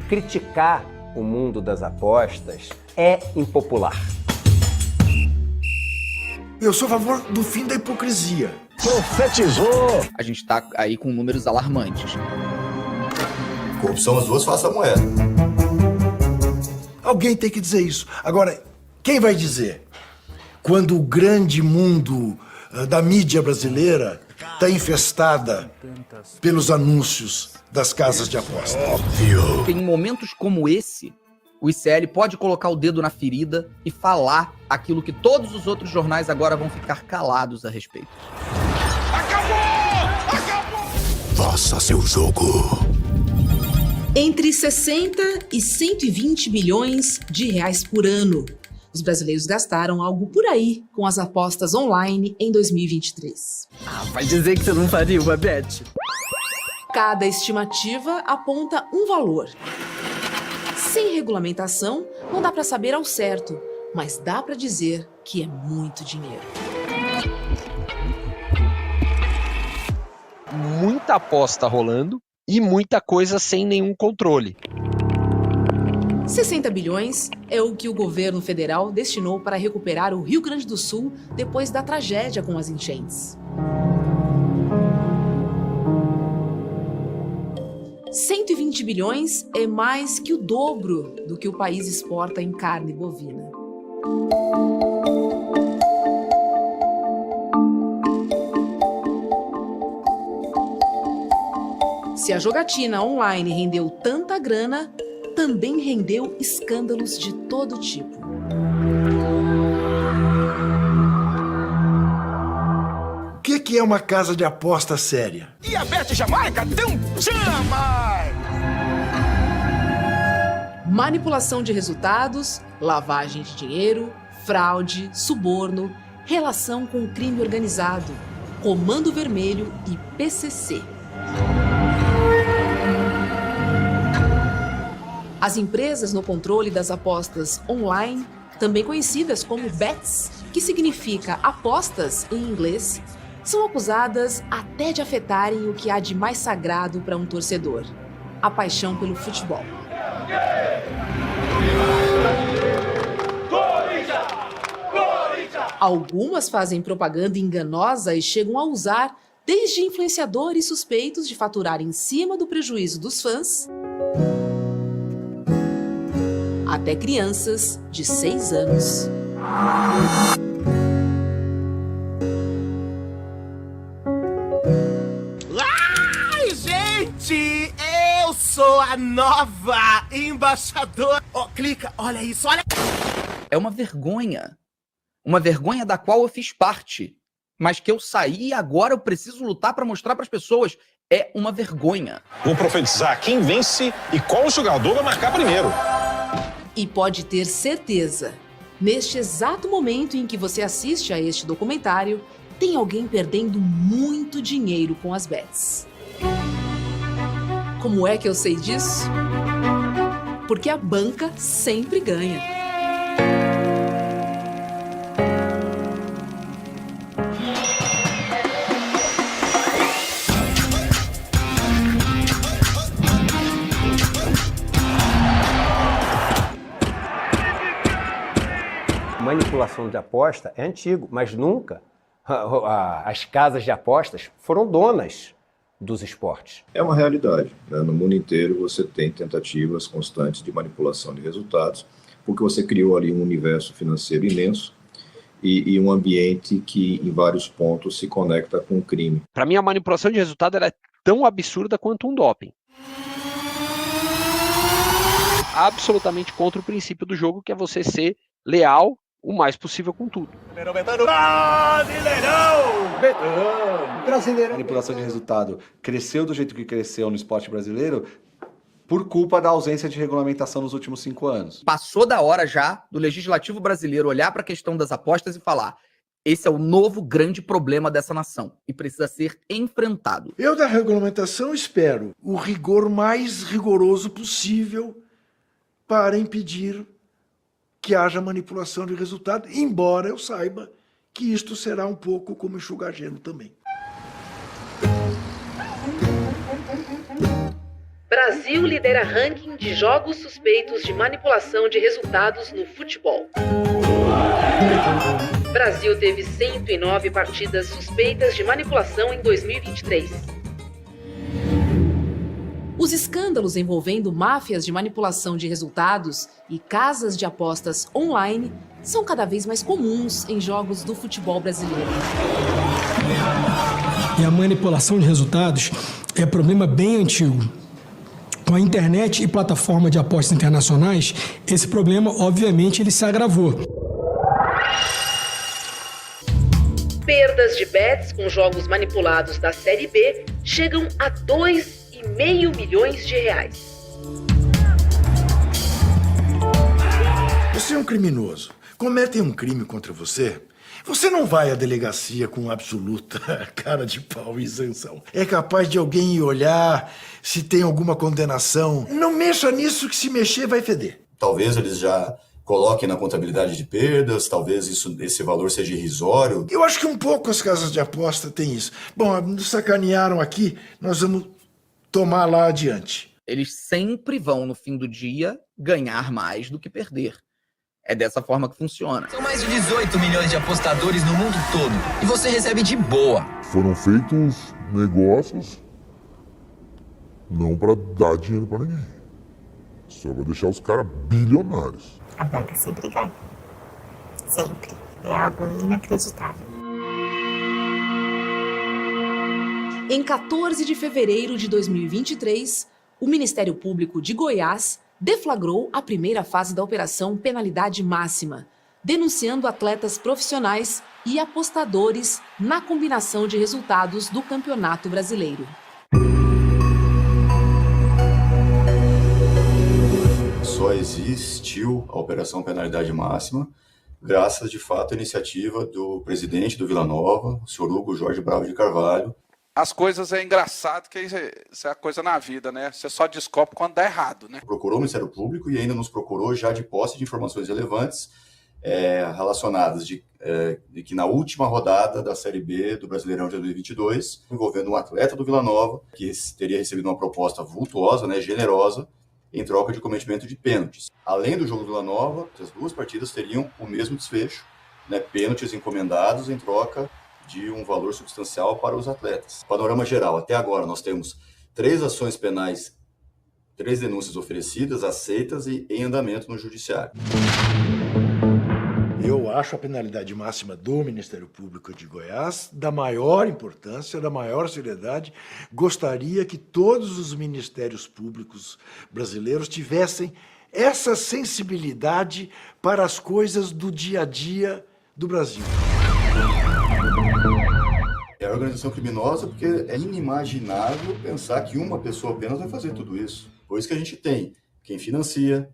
Criticar o mundo das apostas é impopular. Eu sou a favor do fim da hipocrisia. Profetizou! A gente tá aí com números alarmantes. Corrupção, as duas faces da moeda. Alguém tem que dizer isso. Agora, quem vai dizer? Quando o grande mundo da mídia brasileira está infestada pelos anúncios das casas de aposta. Em momentos como esse, o ICL pode colocar o dedo na ferida e falar aquilo que todos os outros jornais agora vão ficar calados a respeito. Faça seu jogo. Entre 60 e 120 bilhões de reais por ano. Os brasileiros gastaram algo por aí com as apostas online em 2023. Vai dizer que você não faria uma bet? Cada estimativa aponta um valor. Sem regulamentação, não dá para saber ao certo, mas dá para dizer que é muito dinheiro. Muita aposta rolando e muita coisa sem nenhum controle. 60 bilhões é o que o governo federal destinou para recuperar o Rio Grande do Sul depois da tragédia com as enchentes. 120 bilhões é mais que o dobro do que o país exporta em carne bovina. Se a jogatina online rendeu tanta grana, também rendeu escândalos de todo tipo. O que é uma casa de aposta séria? E a Bet Jamaica tem um jamais! Manipulação de resultados, lavagem de dinheiro, fraude, suborno, relação com o crime organizado, Comando Vermelho e PCC. As empresas no controle das apostas online, também conhecidas como bets, que significa apostas em inglês, são acusadas até de afetarem o que há de mais sagrado para um torcedor: a paixão pelo futebol. Algumas fazem propaganda enganosa e chegam a usar desde influenciadores suspeitos de faturar em cima do prejuízo dos fãs, até crianças de 6 anos. Ai, gente! Eu sou a nova embaixadora! Ó, clica, olha isso, olha! É uma vergonha. Uma vergonha da qual eu fiz parte. Mas que eu saí e agora eu preciso lutar para mostrar para as pessoas. É uma vergonha. Vou profetizar quem vence e qual jogador vai marcar primeiro. E pode ter certeza, neste exato momento em que você assiste a este documentário, tem alguém perdendo muito dinheiro com as bets. Como é que eu sei disso? Porque a banca sempre ganha. Manipulação de aposta é antigo, mas nunca as casas de apostas foram donas dos esportes. É uma realidade, né? No mundo inteiro você tem tentativas constantes de manipulação de resultados, porque você criou ali um universo financeiro imenso e um ambiente que em vários pontos se conecta com o crime. Para mim, a manipulação de resultado ela é tão absurda quanto um doping. Absolutamente contra o princípio do jogo, que é você ser leal o mais possível com tudo. Brasileirão! A manipulação de resultado cresceu do jeito que cresceu no esporte brasileiro por culpa da ausência de regulamentação nos últimos 5 anos. Passou da hora já do legislativo brasileiro olhar para a questão das apostas e falar: esse é o novo grande problema dessa nação e precisa ser enfrentado. Eu, da regulamentação, espero o rigor mais rigoroso possível para impedir que haja manipulação de resultado, embora eu saiba que isto será um pouco como enxugar gelo também. Brasil lidera ranking de jogos suspeitos de manipulação de resultados no futebol. Brasil teve 109 partidas suspeitas de manipulação em 2023. Os escândalos envolvendo máfias de manipulação de resultados e casas de apostas online são cada vez mais comuns em jogos do futebol brasileiro. E a manipulação de resultados é problema bem antigo. Com a internet e plataforma de apostas internacionais, esse problema, obviamente, ele se agravou. Perdas de bets com jogos manipulados da Série B chegam a 2,5 milhões de reais. Você é um criminoso. Cometem um crime contra você, você não vai à delegacia com absoluta cara de pau e isenção. É capaz de alguém ir olhar se tem alguma condenação. Não mexa nisso, que se mexer vai feder. Talvez eles já coloquem na contabilidade de perdas, talvez esse valor seja irrisório. Eu acho que um pouco as casas de aposta têm isso. Bom, nos sacanearam aqui, nós vamos tomar lá adiante. Eles sempre vão, no fim do dia, ganhar mais do que perder. É dessa forma que funciona. São mais de 18 milhões de apostadores no mundo todo. E você recebe de boa. Foram feitos negócios não para dar dinheiro para ninguém. Só para deixar os caras bilionários. A banca sempre ganha. Sempre. É algo inacreditável. Em 14 de fevereiro de 2023, o Ministério Público de Goiás deflagrou a primeira fase da Operação Penalidade Máxima, denunciando atletas profissionais e apostadores na combinação de resultados do Campeonato Brasileiro. Só existiu a Operação Penalidade Máxima graças, de fato, à iniciativa do presidente do Vila Nova, o senhor Hugo Jorge Bravo de Carvalho. As coisas é engraçado, que isso é a coisa na vida, né? Você só descobre quando dá errado, né? Procurou o Ministério Público e ainda nos procurou já de posse de informações relevantes relacionadas de que na última rodada da Série B do Brasileirão de 2022, envolvendo um atleta do Vila Nova, que teria recebido uma proposta vultuosa, né, generosa, em troca de cometimento de pênaltis. Além do jogo do Vila Nova, as duas partidas teriam o mesmo desfecho, né, pênaltis encomendados em troca de um valor substancial para os atletas. Panorama geral, até agora nós temos 3 ações penais, 3 denúncias oferecidas, aceitas e em andamento no judiciário. Eu acho a penalidade máxima do Ministério Público de Goiás da maior importância, da maior seriedade. Gostaria que todos os ministérios públicos brasileiros tivessem essa sensibilidade para as coisas do dia a dia do Brasil. É a organização criminosa porque é inimaginável pensar que uma pessoa apenas vai fazer tudo isso. Por isso que a gente tem quem financia,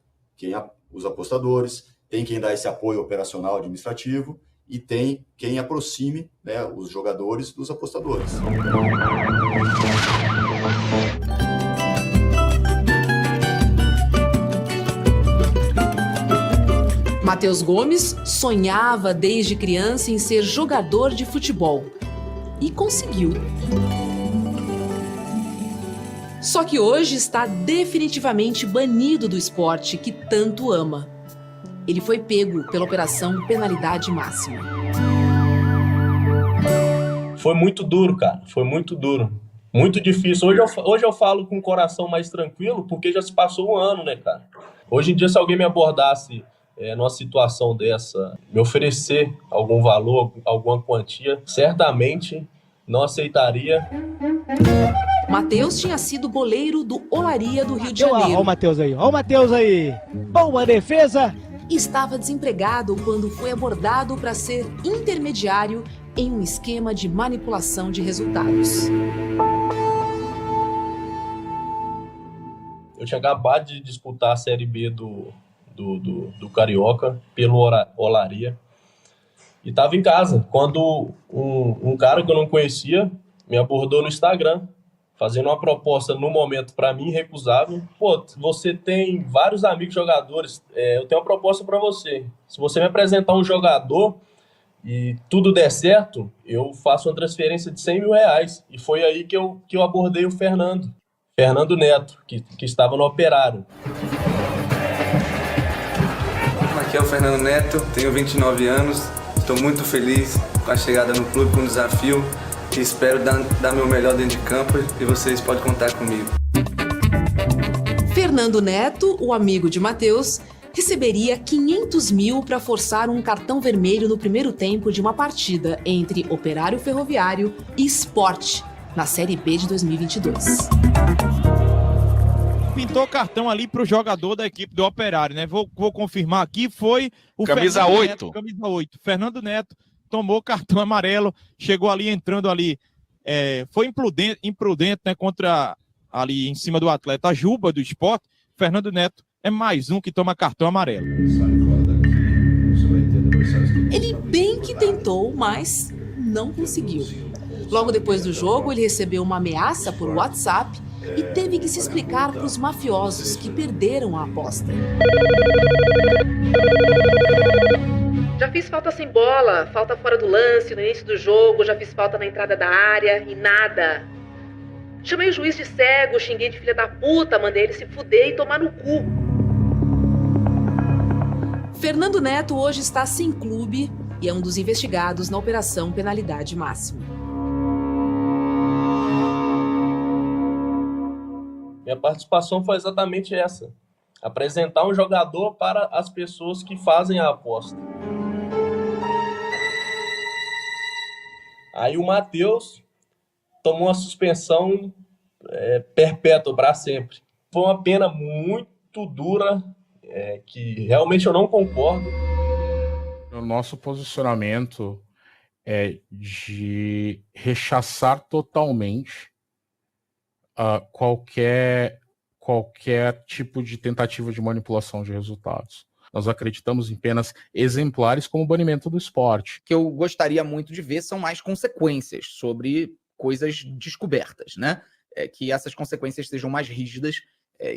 os apostadores, tem quem dá esse apoio operacional administrativo e tem quem aproxime, né, os jogadores dos apostadores. Matheus Gomes sonhava desde criança em ser jogador de futebol. E conseguiu. Só que hoje está definitivamente banido do esporte que tanto ama. Ele foi pego pela Operação Penalidade Máxima. Foi muito duro, cara. Foi muito duro. Muito difícil. Hoje eu falo com o coração mais tranquilo, porque já se passou um ano, né, cara? Hoje em dia, se alguém me abordasse numa situação dessa, me oferecer algum valor, alguma quantia, certamente não aceitaria. Matheus tinha sido goleiro do Olaria do Rio de Janeiro. Olha o Matheus aí, olha o Matheus aí. Boa defesa. Estava desempregado quando foi abordado para ser intermediário em um esquema de manipulação de resultados. Eu tinha acabado de disputar a Série B do Carioca pelo Olaria. E estava em casa, quando um cara que eu não conhecia me abordou no Instagram, fazendo uma proposta no momento para mim irrecusável. Pô, você tem vários amigos jogadores, eu tenho uma proposta para você. Se você me apresentar um jogador e tudo der certo, eu faço uma transferência de R$100 mil. E foi aí que eu abordei o Fernando. Fernando Neto, que estava no Operário. Aqui é o Fernando Neto, tenho 29 anos, estou muito feliz com a chegada no clube, com o desafio e espero dar meu melhor dentro de campo e vocês podem contar comigo. Fernando Neto, o amigo de Matheus, receberia 500 mil para forçar um cartão vermelho no primeiro tempo de uma partida entre Operário Ferroviário e Sport, na Série B de 2022. Pintou cartão ali pro jogador da equipe do Operário, né? Vou confirmar aqui, foi o Camisa Fernando 8. Neto, camisa 8. Fernando Neto tomou cartão amarelo, chegou ali entrando ali, foi imprudente, né, contra ali em cima do atleta Juba do Sport. Fernando Neto é mais um que toma cartão amarelo. Ele bem que tentou, mas não conseguiu. Logo depois do jogo, ele recebeu uma ameaça por WhatsApp e teve que se explicar para os mafiosos que perderam a aposta. Já fiz falta sem bola, falta fora do lance, no início do jogo, já fiz falta na entrada da área e nada. Chamei o juiz de cego, xinguei de filha da puta, mandei ele se fuder e tomar no cu. Fernando Neto hoje está sem clube e é um dos investigados na Operação Penalidade Máxima. Minha participação foi exatamente essa: apresentar um jogador para as pessoas que fazem a aposta. Aí o Matheus tomou uma suspensão perpétua para sempre. Foi uma pena muito dura, que realmente eu não concordo. O nosso posicionamento é de rechaçar totalmente qualquer tipo de tentativa de manipulação de resultados. Nós acreditamos em penas exemplares como o banimento do esporte. O que eu gostaria muito de ver são mais consequências sobre coisas descobertas, né? Que essas consequências sejam mais rígidas,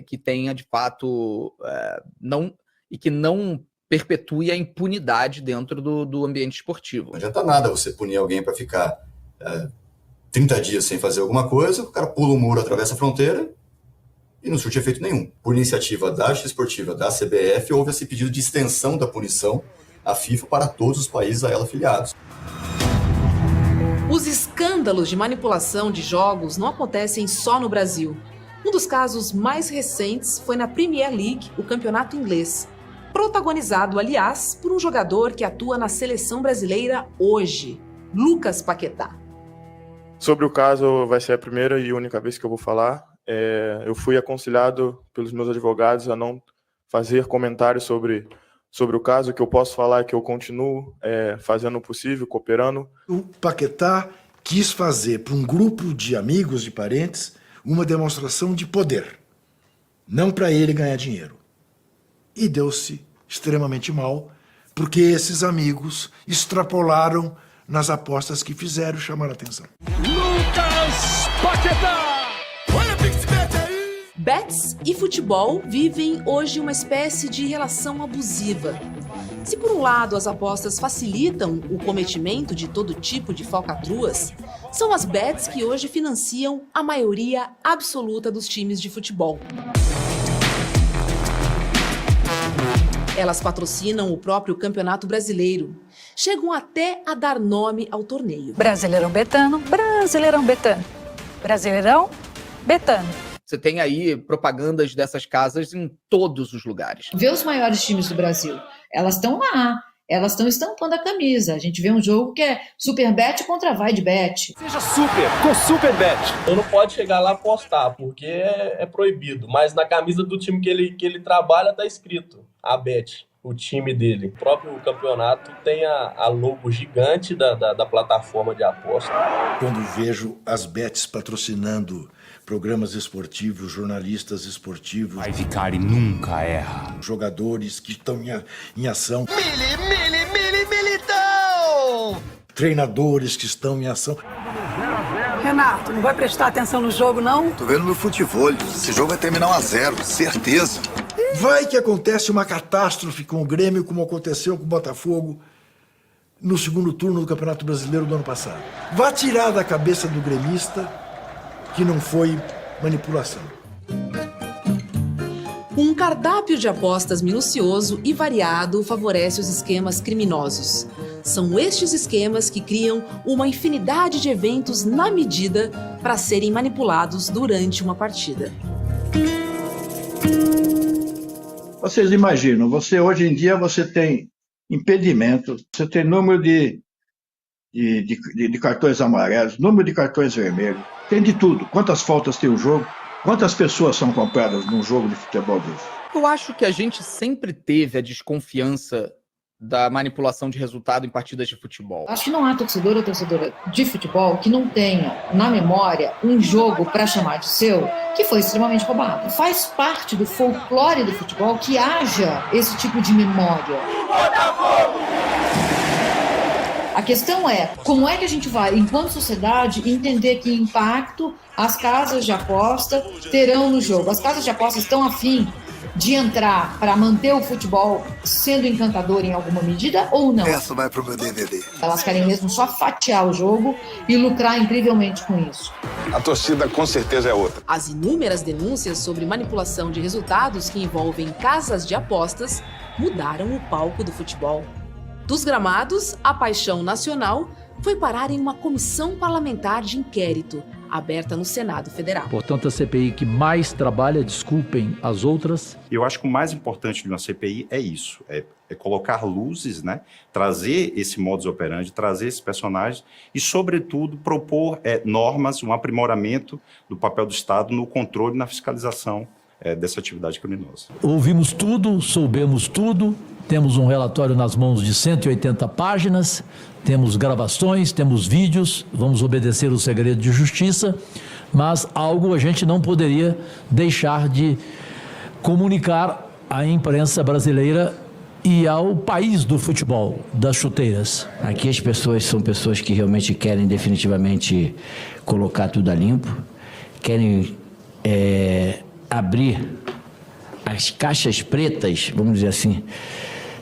que tenha de fato que não perpetue a impunidade dentro do ambiente esportivo. Não adianta nada você punir alguém para ficar 30 dias sem fazer alguma coisa, o cara pula o muro, atravessa a fronteira e não surte efeito nenhum. Por iniciativa da Justiça Esportiva, da CBF, houve esse pedido de extensão da punição à FIFA para todos os países a ela afiliados. Os escândalos de manipulação de jogos não acontecem só no Brasil. Um dos casos mais recentes foi na Premier League, o campeonato inglês, protagonizado, aliás, por um jogador que atua na seleção brasileira hoje, Lucas Paquetá. Sobre o caso, vai ser a primeira e única vez que eu vou falar. Eu fui aconselhado pelos meus advogados a não fazer comentários sobre o caso. O que eu posso falar é que eu continuo fazendo o possível, cooperando. O Paquetá quis fazer para um grupo de amigos e parentes uma demonstração de poder, não para ele ganhar dinheiro. E deu-se extremamente mal, porque esses amigos extrapolaram nas apostas que fizeram e chamaram a atenção. Lucas Paquetá! Bets e futebol vivem hoje uma espécie de relação abusiva. Se por um lado as apostas facilitam o cometimento de todo tipo de falcatruas, são as bets que hoje financiam a maioria absoluta dos times de futebol. Elas patrocinam o próprio Campeonato Brasileiro. Chegam até a dar nome ao torneio. Brasileirão Betano, Brasileirão Betano, Brasileirão Betano. Você tem aí propagandas dessas casas em todos os lugares. Vê os maiores times do Brasil. Elas estão lá, elas estão estampando a camisa. A gente vê um jogo que é Superbet contra VaideBet. Seja super com Superbet. Eu não pode chegar lá e apostar, porque é proibido. Mas na camisa do time que ele trabalha está escrito a Bet, o time dele. O próprio campeonato tem a logo gigante da plataforma de aposta. Quando vejo as bets patrocinando programas esportivos, jornalistas esportivos... Vai ficar e nunca erra. Jogadores que estão em ação... Militão! Treinadores que estão em ação... Renato, não vai prestar atenção no jogo, não? Tô vendo meu futebol. Esse jogo vai terminar 1-0, certeza. Vai que acontece uma catástrofe com o Grêmio, como aconteceu com o Botafogo no segundo turno do Campeonato Brasileiro do ano passado. Vá tirar da cabeça do gremista que não foi manipulação. Um cardápio de apostas minucioso e variado favorece os esquemas criminosos. São estes esquemas que criam uma infinidade de eventos na medida para serem manipulados durante uma partida. Vocês imaginam, hoje em dia você tem impedimento, você tem número de cartões amarelos, número de cartões vermelhos, tem de tudo. Quantas faltas tem o jogo? Quantas pessoas são compradas num jogo de futebol desse? Eu acho que a gente sempre teve a desconfiança da manipulação de resultado em partidas de futebol. Acho que não há torcedor ou torcedora de futebol que não tenha na memória um jogo para chamar de seu que foi extremamente roubado. Faz parte do folclore do futebol que haja esse tipo de memória. A questão é, como é que a gente vai, enquanto sociedade, entender que impacto as casas de aposta terão no jogo? As casas de aposta estão a fim de entrar para manter o futebol sendo encantador em alguma medida ou não? Essa vai pro meu DVD. Elas querem mesmo só fatiar o jogo e lucrar incrivelmente com isso. A torcida com certeza é outra. As inúmeras denúncias sobre manipulação de resultados que envolvem casas de apostas mudaram o palco do futebol. Dos gramados, a paixão nacional foi parar em uma comissão parlamentar de inquérito, aberta no Senado Federal. Portanto, a CPI que mais trabalha, desculpem as outras. Eu acho que o mais importante de uma CPI é isso, é colocar luzes, né? Trazer esse modus operandi, trazer esses personagens e, sobretudo, propor normas, um aprimoramento do papel do Estado no controle e na fiscalização dessa atividade criminosa. Ouvimos tudo, soubemos tudo, temos um relatório nas mãos de 180 páginas, temos gravações, temos vídeos, vamos obedecer o segredo de justiça, mas algo a gente não poderia deixar de comunicar à imprensa brasileira e ao país do futebol, das chuteiras. Aqui as pessoas são pessoas que realmente querem definitivamente colocar tudo a limpo, querem abrir as caixas pretas, vamos dizer assim,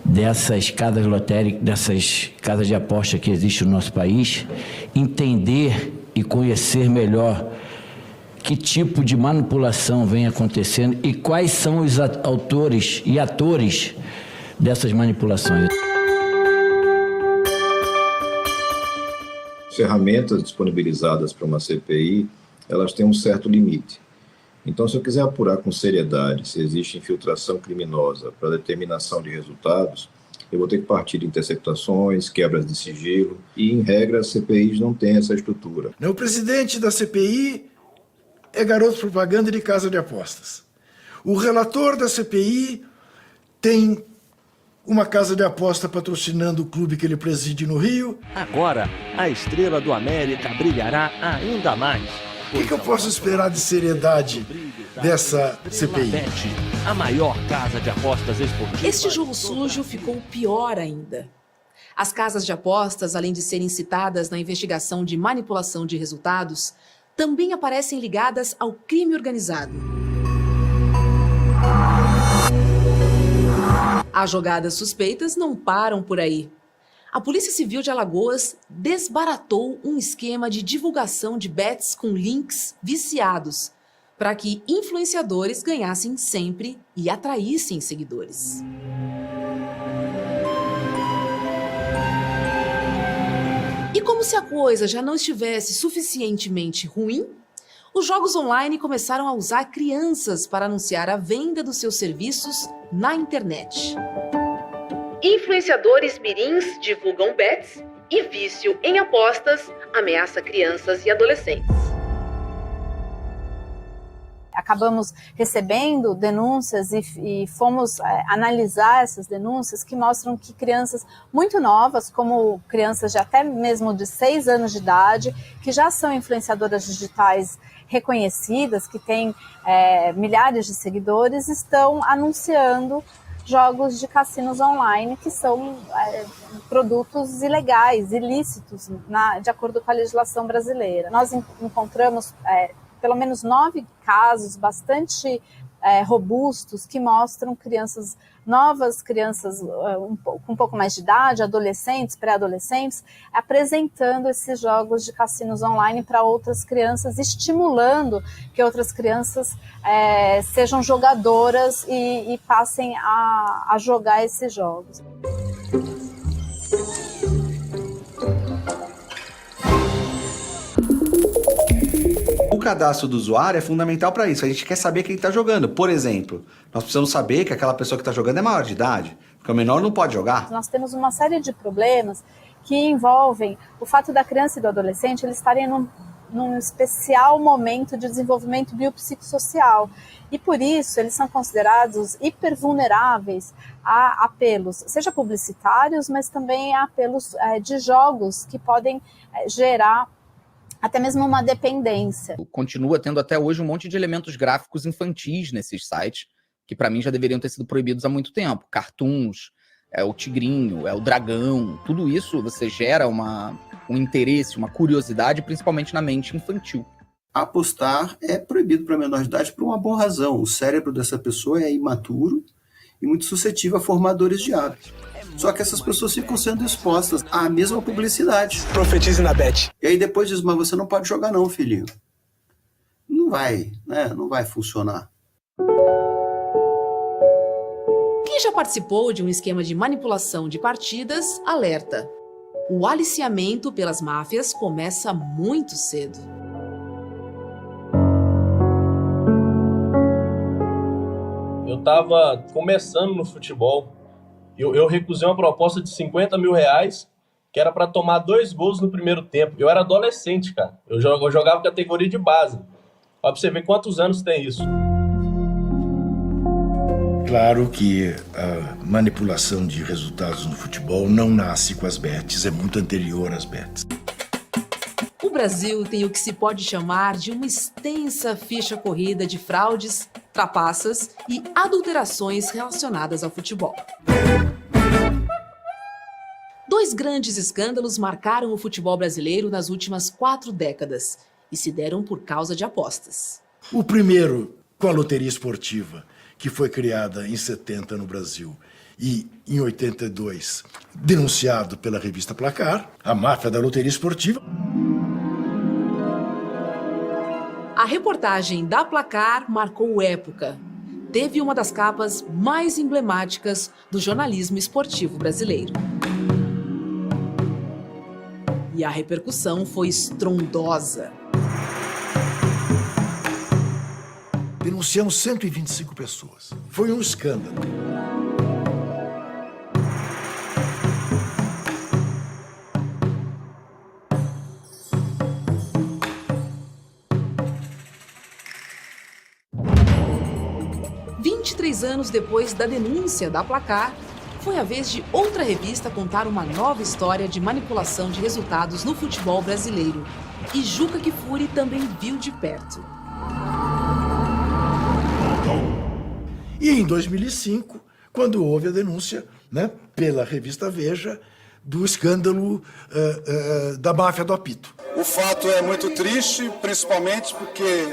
dessas casas lotéricas, dessas casas de aposta que existem no nosso país, entender e conhecer melhor que tipo de manipulação vem acontecendo e quais são os autores e atores dessas manipulações. Ferramentas disponibilizadas para uma CPI, elas têm um certo limite. Então, se eu quiser apurar com seriedade se existe infiltração criminosa para determinação de resultados, eu vou ter que partir de interceptações, quebras de sigilo, e, em regra, as CPIs não têm essa estrutura. O presidente da CPI é garoto propaganda de casa de apostas. O relator da CPI tem uma casa de aposta patrocinando o clube que ele preside no Rio. Agora, a estrela do América brilhará ainda mais. O que eu posso esperar de seriedade dessa CPI? A maior casa de apostas esportivas. Este jogo sujo ficou pior ainda. As casas de apostas, além de serem citadas na investigação de manipulação de resultados, também aparecem ligadas ao crime organizado. As jogadas suspeitas não param por aí. A Polícia Civil de Alagoas desbaratou um esquema de divulgação de bets com links viciados, para que influenciadores ganhassem sempre e atraíssem seguidores. E como se a coisa já não estivesse suficientemente ruim, os jogos online começaram a usar crianças para anunciar a venda dos seus serviços na internet. Influenciadores mirins divulgam bets e vício em apostas ameaça crianças e adolescentes. Acabamos recebendo denúncias e fomos analisar essas denúncias que mostram que crianças muito novas, como crianças de até mesmo de 6 anos de idade, que já são influenciadoras digitais reconhecidas, que têm milhares de seguidores, estão anunciando jogos de cassinos online que são produtos ilegais, ilícitos, de acordo com a legislação brasileira. Nós encontramos pelo menos 9 casos bastante robustos que mostram crianças novas, crianças com um pouco mais de idade, adolescentes, pré-adolescentes, apresentando esses jogos de cassinos online para outras crianças, estimulando que outras crianças sejam jogadoras e passem a jogar esses jogos. O cadastro do usuário é fundamental para isso. A gente quer saber quem está jogando. Por exemplo, nós precisamos saber que aquela pessoa que está jogando é maior de idade, porque o menor não pode jogar. Nós temos uma série de problemas que envolvem o fato da criança e do adolescente eles estarem num especial momento de desenvolvimento biopsicossocial. E por isso eles são considerados hipervulneráveis a apelos, seja publicitários, mas também a apelos de jogos que podem gerar até mesmo uma dependência. Continua tendo até hoje um monte de elementos gráficos infantis nesses sites, que para mim já deveriam ter sido proibidos há muito tempo. Cartoons, o tigrinho, o dragão, tudo isso você gera um interesse, uma curiosidade, principalmente na mente infantil. Apostar é proibido para menor de idade por uma boa razão. O cérebro dessa pessoa é imaturo e muito suscetível a formadores de hábitos. Só que essas pessoas ficam sendo expostas à mesma publicidade. Profetize na Bet. E aí depois diz, mas você não pode jogar não, filhinho. Não vai, né? Não vai funcionar. Quem já participou de um esquema de manipulação de partidas, alerta. O aliciamento pelas máfias começa muito cedo. Eu estava começando no futebol. Eu recusei uma proposta de 50 mil reais, que era para tomar 2 gols no primeiro tempo. Eu era adolescente, cara. Eu jogava categoria de base. Ó, pra você ver quantos anos tem isso. Claro que a manipulação de resultados no futebol não nasce com as bets, é muito anterior às bets. O Brasil tem o que se pode chamar de uma extensa ficha corrida de fraudes, trapaças e adulterações relacionadas ao futebol. 2 grandes escândalos marcaram o futebol brasileiro nas últimas 4 décadas e se deram por causa de apostas. O primeiro com a loteria esportiva, que foi criada em 70 no Brasil e em 82 denunciado pela revista Placar, a máfia da loteria esportiva. A reportagem da Placar marcou época. Teve uma das capas mais emblemáticas do jornalismo esportivo brasileiro. E a repercussão foi estrondosa. Denunciamos 125 pessoas. Foi um escândalo. Anos depois da denúncia da Placar, foi a vez de outra revista contar uma nova história de manipulação de resultados no futebol brasileiro. E Juca Kfouri também viu de perto. E em 2005, quando houve a denúncia, né, pela revista Veja, do escândalo da máfia do apito. O fato é muito triste, principalmente porque,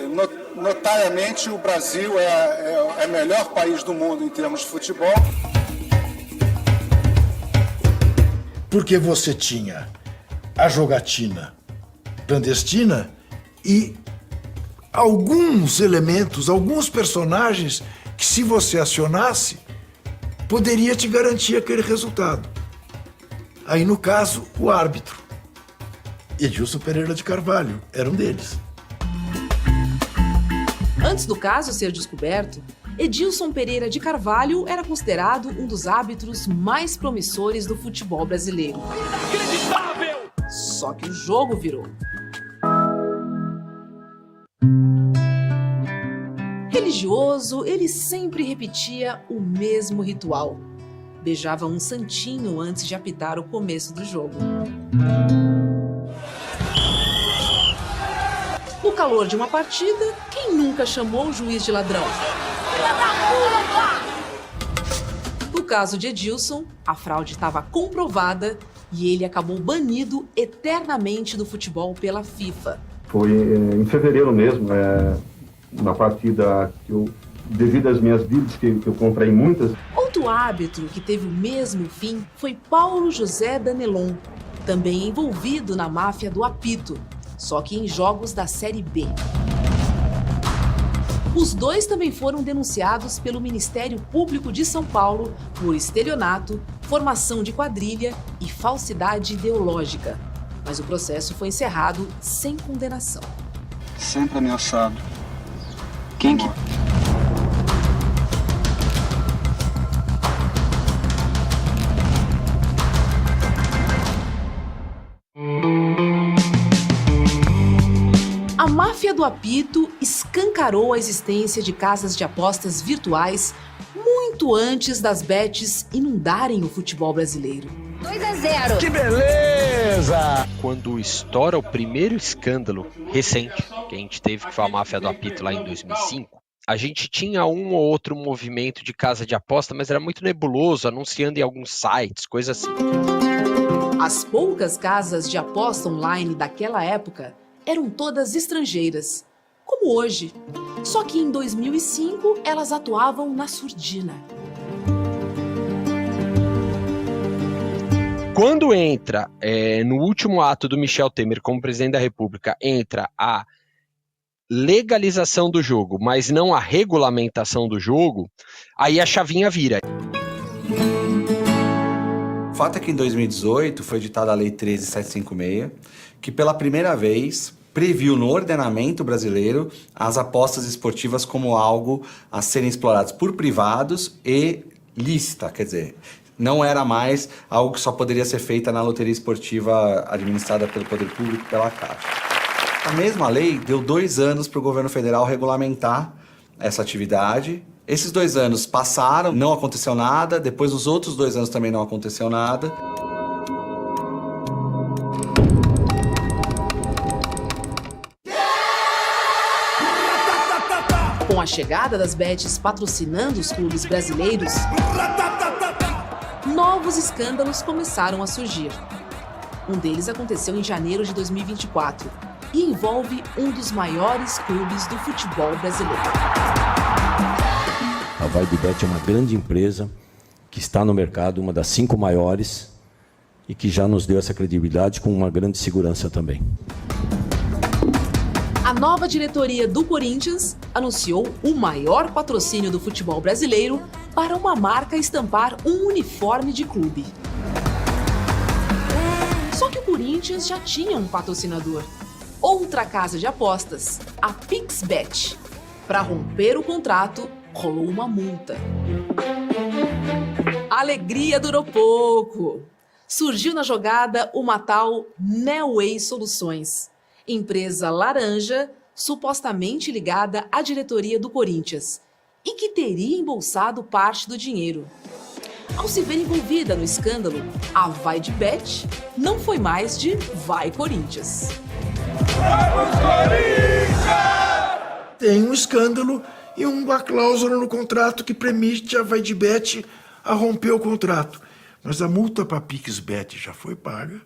notariamente, o Brasil é o melhor país do mundo em termos de futebol. Porque você tinha a jogatina clandestina e alguns elementos, alguns personagens que, se você acionasse, poderia te garantir aquele resultado. Aí, no caso, o árbitro. Edilson Pereira de Carvalho era um deles. Antes do caso ser descoberto, Edilson Pereira de Carvalho era considerado um dos árbitros mais promissores do futebol brasileiro. Inacreditável! Só que o jogo virou. Religioso, ele sempre repetia o mesmo ritual. Beijava um santinho antes de apitar o começo do jogo. No calor de uma partida, quem nunca chamou o juiz de ladrão? No caso de Edilson, a fraude estava comprovada e ele acabou banido eternamente do futebol pela FIFA. Foi em fevereiro mesmo, na partida que devido às minhas vidas, que eu comprei muitas. Outro árbitro que teve o mesmo fim foi Paulo José Danelon, também envolvido na máfia do apito, só que em jogos da Série B. Os dois também foram denunciados pelo Ministério Público de São Paulo por estelionato, formação de quadrilha e falsidade ideológica. Mas o processo foi encerrado sem condenação. Sempre ameaçado. Quem que... A máfia do apito escancarou a existência de casas de apostas virtuais muito antes das bets inundarem o futebol brasileiro. 2-0. Que beleza! Quando estoura o primeiro escândalo recente que a gente teve, que foi a máfia do apito lá em 2005, a gente tinha um ou outro movimento de casa de aposta, mas era muito nebuloso, anunciando em alguns sites, coisa assim. As poucas casas de aposta online daquela época eram todas estrangeiras, como hoje. Só que em 2005 elas atuavam na surdina. Quando entra, no último ato do Michel Temer como presidente da República, entra a legalização do jogo, mas não a regulamentação do jogo, aí a chavinha vira. O fato é que em 2018 foi editada a Lei 13.756, que pela primeira vez previu no ordenamento brasileiro as apostas esportivas como algo a serem explorados por privados e lícita, quer dizer, não era mais algo que só poderia ser feita na loteria esportiva administrada pelo Poder Público, pela Caixa. A mesma lei deu 2 anos para o governo federal regulamentar essa atividade. Esses 2 anos passaram, não aconteceu nada, depois os outros 2 anos também não aconteceu nada. Com a chegada das bets patrocinando os clubes brasileiros, novos escândalos começaram a surgir. Um deles aconteceu em janeiro de 2024 e envolve um dos maiores clubes do futebol brasileiro. A VaiDeBet é uma grande empresa que está no mercado, uma das 5 maiores, e que já nos deu essa credibilidade com uma grande segurança também. A nova diretoria do Corinthians anunciou o maior patrocínio do futebol brasileiro para uma marca estampar um uniforme de clube. Só que o Corinthians já tinha um patrocinador, outra casa de apostas, a PixBet. Para romper o contrato, rolou uma multa. A alegria durou pouco. Surgiu na jogada uma tal Neoway Soluções, empresa laranja supostamente ligada à diretoria do Corinthians e que teria embolsado parte do dinheiro. Ao se ver envolvida no escândalo, a VaiDeBet não foi mais de Vai Corinthians. Vamos, Corinthians! Tem um escândalo e uma cláusula no contrato que permite a VaiDeBet a romper o contrato. Mas a multa para a PixBet já foi paga.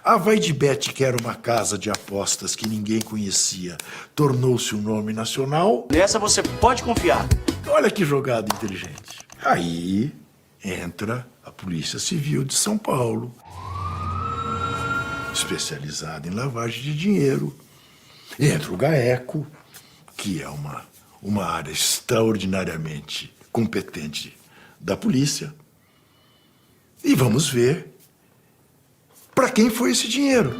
A VaiDeBet, que era uma casa de apostas que ninguém conhecia, tornou-se um nome nacional. Nessa você pode confiar. Olha que jogada inteligente. Aí entra a Polícia Civil de São Paulo, especializada em lavagem de dinheiro. Entra o GAECO, que é uma área extraordinariamente competente da polícia. E vamos ver para quem foi esse dinheiro.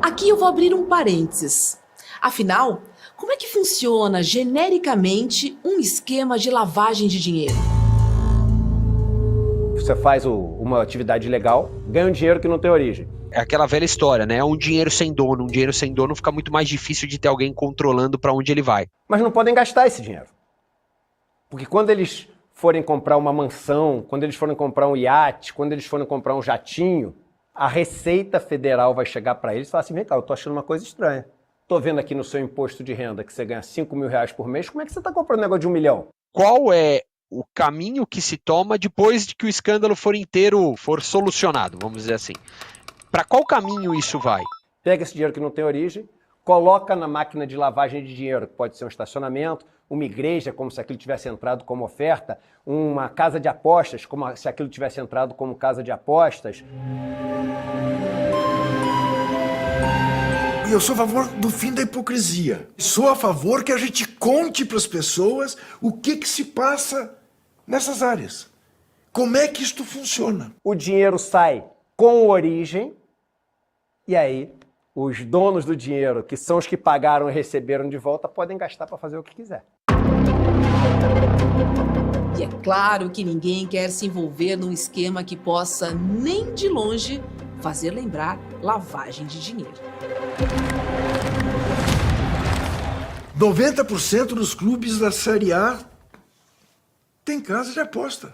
Aqui eu vou abrir um parênteses. Afinal, como é que funciona genericamente um esquema de lavagem de dinheiro? Você faz uma atividade ilegal, ganha um dinheiro que não tem origem. É aquela velha história, né? Um dinheiro sem dono. Um dinheiro sem dono fica muito mais difícil de ter alguém controlando para onde ele vai. Mas não podem gastar esse dinheiro. Porque quando eles forem comprar uma mansão, quando eles forem comprar um iate, quando eles forem comprar um jatinho, a Receita Federal vai chegar para eles e falar assim, vem cá, eu tô achando uma coisa estranha. Tô vendo aqui no seu imposto de renda que você ganha R$5.000 por mês, como é que você tá comprando um negócio de R$1 milhão? Qual é o caminho que se toma depois de que o escândalo for solucionado, vamos dizer assim? Para qual caminho isso vai? Pega esse dinheiro que não tem origem, coloca na máquina de lavagem de dinheiro, que pode ser um estacionamento, uma igreja, como se aquilo tivesse entrado como oferta, uma casa de apostas, como se aquilo tivesse entrado como casa de apostas. Eu sou a favor do fim da hipocrisia. Sou a favor que a gente conte para as pessoas o que se passa nessas áreas. Como é que isto funciona? O dinheiro sai com origem, e aí os donos do dinheiro, que são os que pagaram e receberam de volta, podem gastar para fazer o que quiser. E é claro que ninguém quer se envolver num esquema que possa, nem de longe, fazer lembrar lavagem de dinheiro. 90% dos clubes da Série A tem casa de aposta.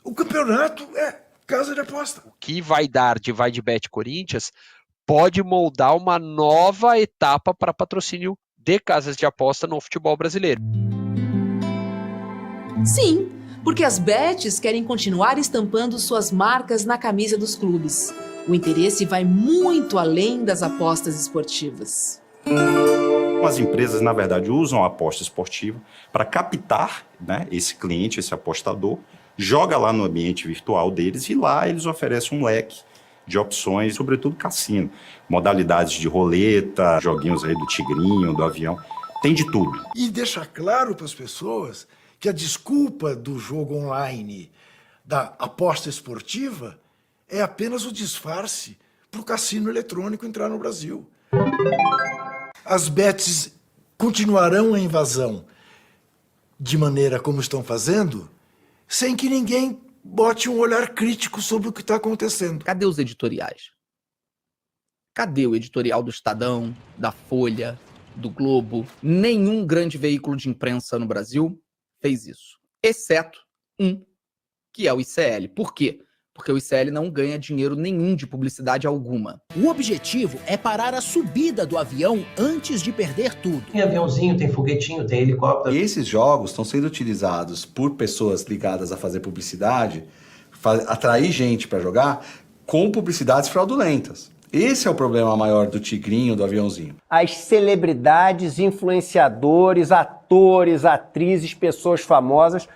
O campeonato é casa de aposta. O que vai dar de Vai de Bet Corinthians pode moldar uma nova etapa para patrocínio de casas de aposta no futebol brasileiro. Sim, porque as bets querem continuar estampando suas marcas na camisa dos clubes. O interesse vai muito além das apostas esportivas. As empresas, na verdade, usam a aposta esportiva para captar, né, esse cliente, esse apostador, joga lá no ambiente virtual deles e lá eles oferecem um leque de opções, sobretudo cassino, modalidades de roleta, joguinhos aí do tigrinho, do avião, tem de tudo. E deixar claro para as pessoas que a desculpa do jogo online, da aposta esportiva, é apenas o disfarce para o cassino eletrônico entrar no Brasil. As bets continuarão a invasão de maneira como estão fazendo, sem que ninguém bote um olhar crítico sobre o que está acontecendo. Cadê os editoriais? Cadê o editorial do Estadão, da Folha, do Globo? Nenhum grande veículo de imprensa no Brasil fez isso, exceto um, que é o ICL. Por quê? Porque o ICL não ganha dinheiro nenhum de publicidade alguma. O objetivo é parar a subida do avião antes de perder tudo. Tem aviãozinho, tem foguetinho, tem helicóptero. E esses jogos estão sendo utilizados por pessoas ligadas a fazer publicidade, atrair gente para jogar, com publicidades fraudulentas. Esse é o problema maior do tigrinho, do aviãozinho. As celebridades, influenciadores, atores, atrizes, pessoas famosas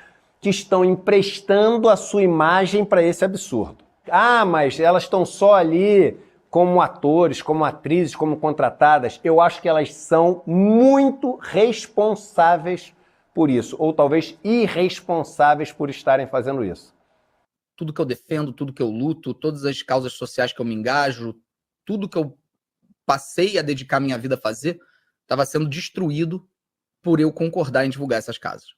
que estão emprestando a sua imagem para esse absurdo. Ah, mas elas estão só ali como atores, como atrizes, como contratadas. Eu acho que elas são muito responsáveis por isso, ou talvez irresponsáveis por estarem fazendo isso. Tudo que eu defendo, tudo que eu luto, todas as causas sociais que eu me engajo, tudo que eu passei a dedicar minha vida a fazer, estava sendo destruído por eu concordar em divulgar essas casas.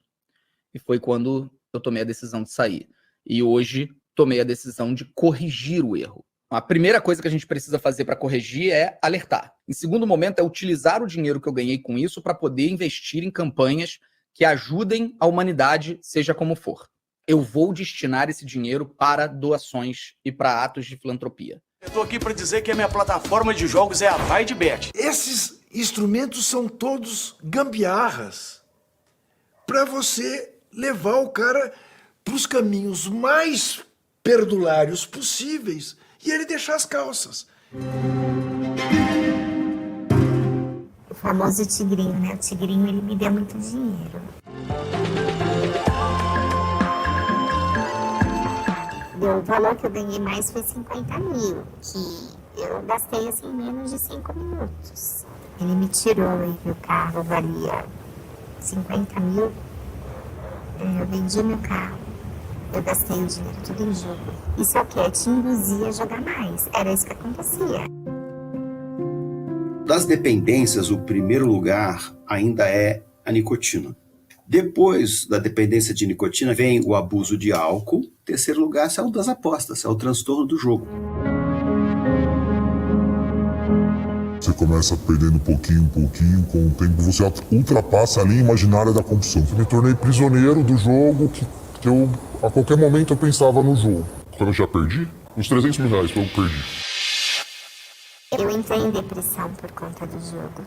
E foi quando eu tomei a decisão de sair. E hoje tomei a decisão de corrigir o erro. A primeira coisa que a gente precisa fazer para corrigir é alertar. Em segundo momento, é utilizar o dinheiro que eu ganhei com isso para poder investir em campanhas que ajudem a humanidade, seja como for. Eu vou destinar esse dinheiro para doações e para atos de filantropia. Eu tô aqui para dizer que a minha plataforma de jogos é a Vai de Bet. Esses instrumentos são todos gambiarras para você levar o cara para os caminhos mais perdulários possíveis e ele deixar as calças. O famoso tigrinho, né? O tigrinho, ele me deu muito dinheiro. O valor que eu ganhei mais foi 50 mil, que eu gastei assim em menos de 5 minutos. Ele me tirou e o carro valia 50 mil. Eu vendi meu carro, eu gastei o dinheiro tudo em jogo. Isso aqui te induzia a jogar mais, era isso que acontecia. Das dependências, o primeiro lugar ainda é a nicotina. Depois da dependência de nicotina vem o abuso de álcool. Terceiro lugar é o das apostas, é o transtorno do jogo. Você começa perdendo pouquinho, com o tempo você ultrapassa a linha imaginária da compulsão. Eu me tornei prisioneiro do jogo, que eu, a qualquer momento eu pensava no jogo. Quando eu já perdi, uns 300 mil reais eu perdi. Eu entrei em depressão por conta do jogo.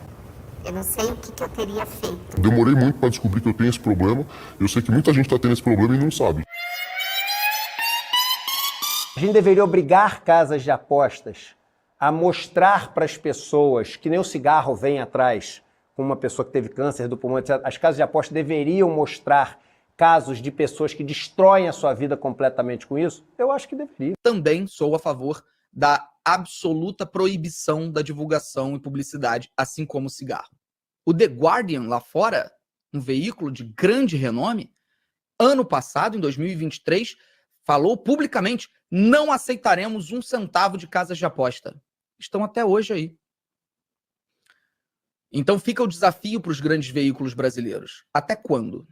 Eu não sei o que eu teria feito. Demorei muito para descobrir que eu tenho esse problema. Eu sei que muita gente está tendo esse problema e não sabe. A gente deveria obrigar casas de apostas a mostrar para as pessoas, que nem o cigarro vem atrás, com uma pessoa que teve câncer do pulmão, etc. As casas de aposta deveriam mostrar casos de pessoas que destroem a sua vida completamente com isso? Eu acho que deveria. Também sou a favor da absoluta proibição da divulgação e publicidade, assim como o cigarro. O The Guardian, lá fora, um veículo de grande renome, ano passado, em 2023, falou publicamente: não aceitaremos 1 centavo de casas de aposta. Estão até hoje aí. Então fica o desafio para os grandes veículos brasileiros. Até quando?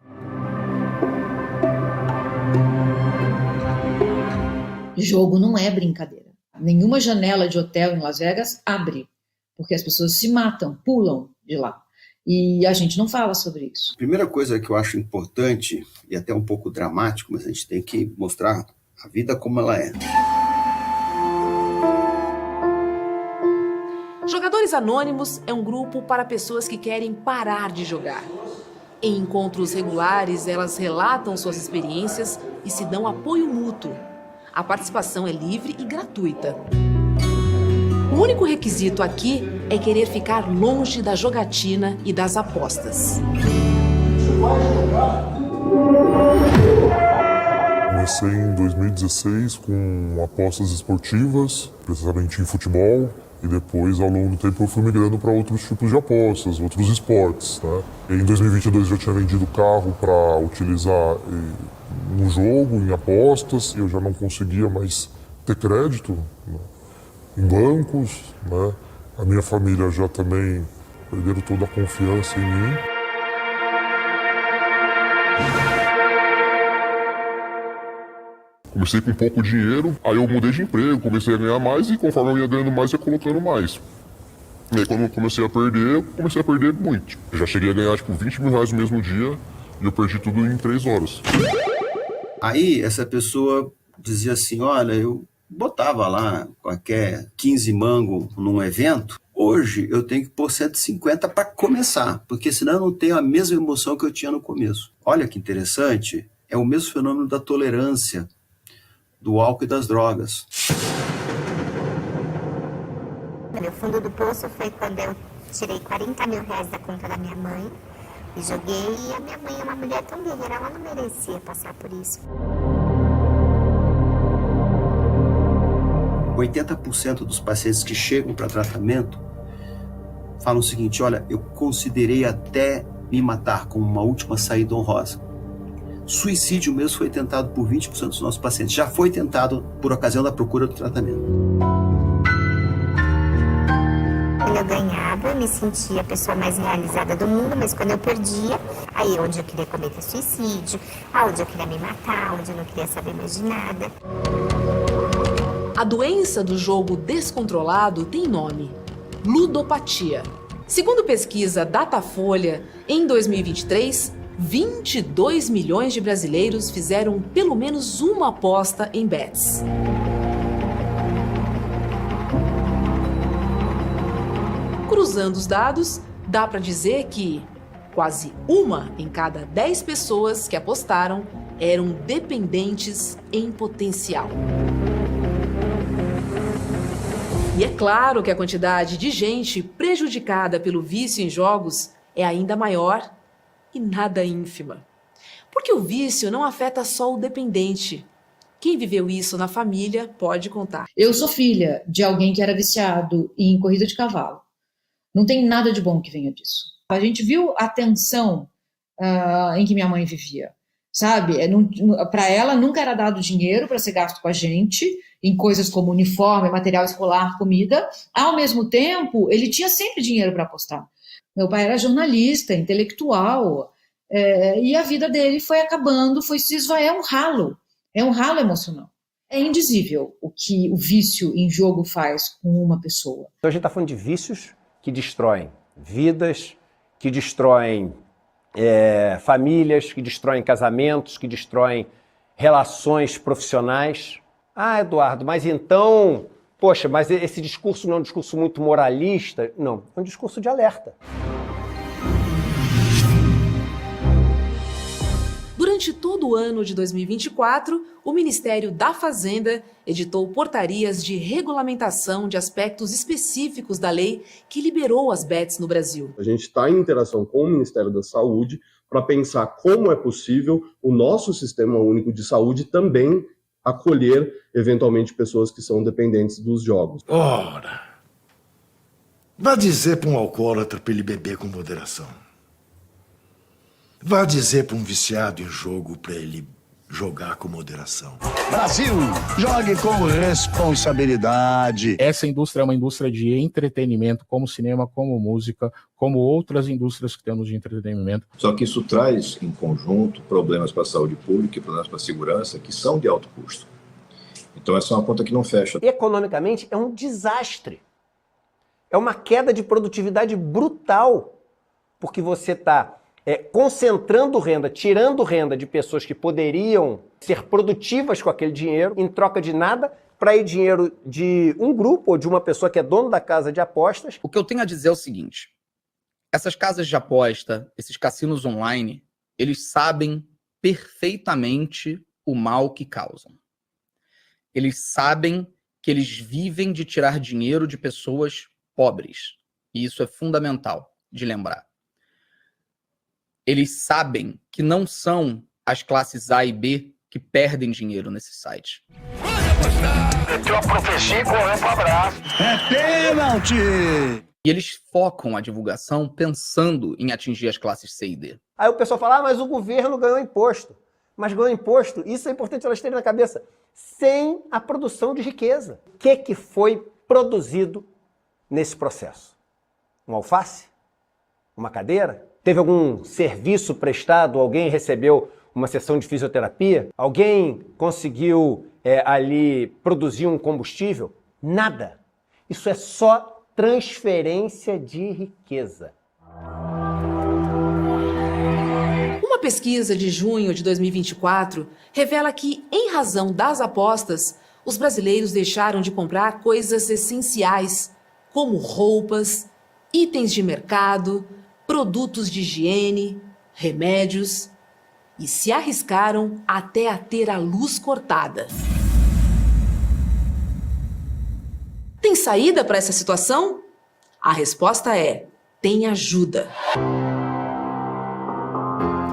Jogo não é brincadeira. Nenhuma janela de hotel em Las Vegas abre, porque as pessoas se matam, pulam de lá. E a gente não fala sobre isso. Primeira coisa que eu acho importante, e até um pouco dramático, mas a gente tem que mostrar a vida como ela é. Jogadores Anônimos é um grupo para pessoas que querem parar de jogar. Em encontros regulares, elas relatam suas experiências e se dão apoio mútuo. A participação é livre e gratuita. O único requisito aqui é querer ficar longe da jogatina e das apostas. Comecei em 2016 com apostas esportivas, precisamente em futebol, e depois, ao longo do tempo, eu fui migrando para outros tipos de apostas, outros esportes, né? E em 2022 eu já tinha vendido carro para utilizar no jogo, em apostas, e eu já não conseguia mais ter crédito, né, em bancos, né? A minha família já também perderam toda a confiança em mim. Comecei com pouco dinheiro, aí eu mudei de emprego, comecei a ganhar mais e conforme eu ia ganhando mais, ia colocando mais. E aí quando eu comecei a perder muito. Eu já cheguei a ganhar tipo 20 mil reais no mesmo dia e eu perdi tudo em 3 horas. Aí essa pessoa dizia assim, olha, eu botava lá qualquer 15 mango num evento, hoje eu tenho que pôr 150 para começar, porque senão eu não tenho a mesma emoção que eu tinha no começo. Olha que interessante, é o mesmo fenômeno da tolerância, do álcool e das drogas. O fundo do poço foi quando eu tirei 40 mil reais da conta da minha mãe e joguei, e a minha mãe é uma mulher tão guerreira, ela não merecia passar por isso. 80% dos pacientes que chegam para tratamento falam o seguinte, olha, eu considerei até me matar como uma última saída honrosa. Suicídio mesmo foi tentado por 20% dos nossos pacientes. Já foi tentado por ocasião da procura do tratamento. Quando eu ganhava, eu me sentia a pessoa mais realizada do mundo, mas quando eu perdia, aí onde eu queria cometer suicídio, onde eu queria me matar, onde eu não queria saber mais de nada. A doença do jogo descontrolado tem nome: ludopatia. Segundo pesquisa Datafolha, em 2023, 22 milhões de brasileiros fizeram pelo menos uma aposta em bets. Cruzando os dados, dá para dizer que quase 1 em cada 10 pessoas que apostaram eram dependentes em potencial. E é claro que a quantidade de gente prejudicada pelo vício em jogos é ainda maior e nada ínfima. Porque o vício não afeta só o dependente. Quem viveu isso na família pode contar. Eu sou filha de alguém que era viciado em corrida de cavalo. Não tem nada de bom que venha disso. A gente viu a tensão em que minha mãe vivia, sabe? Para ela nunca era dado dinheiro para ser gasto com a gente, em coisas como uniforme, material escolar, comida. Ao mesmo tempo, ele tinha sempre dinheiro para apostar. Meu pai era jornalista, intelectual, e a vida dele foi acabando, foi se esvair, é um ralo emocional. É indizível o que o vício em jogo faz com uma pessoa. Então a gente está falando de vícios que destroem vidas, que destroem famílias, que destroem casamentos, que destroem relações profissionais. Ah, Eduardo, mas então, poxa, mas esse discurso não é um discurso muito moralista? Não, é um discurso de alerta. Durante todo o ano de 2024, o Ministério da Fazenda editou portarias de regulamentação de aspectos específicos da lei que liberou as bets no Brasil. A gente está em interação com o Ministério da Saúde para pensar como é possível o nosso Sistema Único de Saúde também acolher, eventualmente, pessoas que são dependentes dos jogos. Ora, vá dizer para um alcoólatra para ele beber com moderação. Vá dizer para um viciado em jogo para ele jogar com moderação. Brasil, jogue com responsabilidade. Essa indústria é uma indústria de entretenimento, como cinema, como música, como outras indústrias que temos de entretenimento. Só que isso traz, em conjunto, problemas para a saúde pública e problemas para a segurança que são de alto custo. Então essa é uma conta que não fecha. Economicamente é um desastre. É uma queda de produtividade brutal, porque você está concentrando renda, tirando renda de pessoas que poderiam ser produtivas com aquele dinheiro, em troca de nada, para ir dinheiro de um grupo ou de uma pessoa que é dono da casa de apostas. O que eu tenho a dizer é o seguinte: essas casas de aposta, esses cassinos online, eles sabem perfeitamente o mal que causam. Eles sabem que eles vivem de tirar dinheiro de pessoas pobres. E isso é fundamental de lembrar. Eles sabem que não são as classes A e B que perdem dinheiro nesse site. Meteu a profecia e correu pro abraço. É pênalti! E eles focam a divulgação pensando em atingir as classes C e D. Aí o pessoal fala, mas o governo ganhou imposto. Mas ganhou imposto, isso é importante elas terem na cabeça, sem a produção de riqueza. O que foi produzido nesse processo? Um alface? Uma cadeira? Teve algum serviço prestado? Alguém recebeu uma sessão de fisioterapia? Alguém conseguiu ali produzir um combustível? Nada. Isso é só transferência de riqueza. Uma pesquisa de junho de 2024 revela que, em razão das apostas, os brasileiros deixaram de comprar coisas essenciais, como roupas, itens de mercado, produtos de higiene, remédios, e se arriscaram até a ter a luz cortada. Tem saída para essa situação? A resposta é: tem ajuda.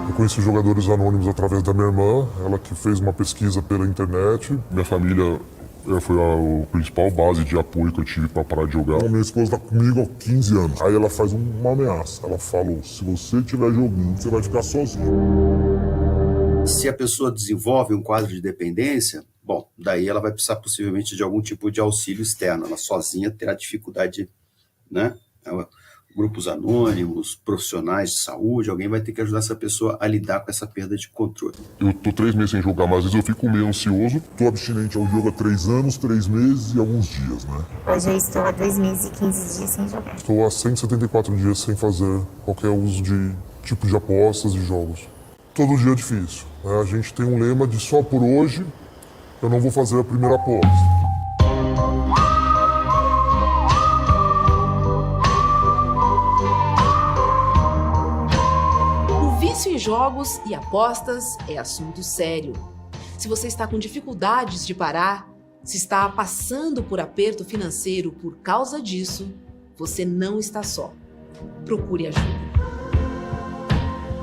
Eu conheci jogadores anônimos através da minha irmã, ela que fez uma pesquisa pela internet. Minha família foi a principal base de apoio que eu tive para parar de jogar. Minha esposa está comigo há 15 anos. Aí ela faz uma ameaça. Ela falou, se você estiver jogando, você vai ficar sozinho. Se a pessoa desenvolve um quadro de dependência, bom, daí ela vai precisar possivelmente de algum tipo de auxílio externo. Ela sozinha terá dificuldade, né? Grupos anônimos, profissionais de saúde, alguém vai ter que ajudar essa pessoa a lidar com essa perda de controle. Eu tô 3 meses sem jogar, mas às vezes eu fico meio ansioso. Tô abstinente ao jogo há 3 anos, 3 meses e alguns dias, né? Hoje eu estou há 2 meses e 15 dias sem jogar. Estou há 174 dias sem fazer qualquer uso de tipo de apostas e jogos. Todo dia é difícil, né? A gente tem um lema de só por hoje eu não vou fazer a primeira aposta. Vício em jogos e apostas é assunto sério. Se você está com dificuldades de parar, se está passando por aperto financeiro por causa disso, você não está só. Procure ajuda.